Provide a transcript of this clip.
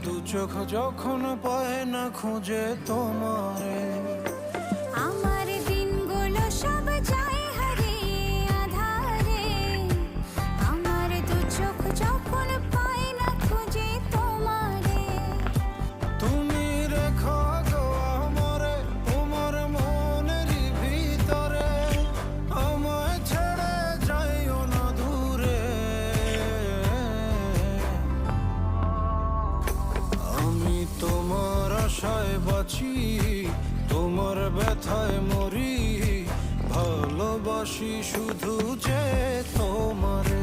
দু চোখ যখন পায় না খুঁজে তোমারে, আমার দিনগুলো সব যায় হারিয়ে আধারে, আমার দু চোখ যখন পায় না খুঁজে তোমারে। তুমি রেখো গো আমারে তোমার মনেরই ভিতরে, আমায় ছেড়ে যাইও না দূরে। আমি তোমার আশায় বাঁচি, তোমার ব্যথায় মরি, ভালোবাসি শুধু যে তোমারে।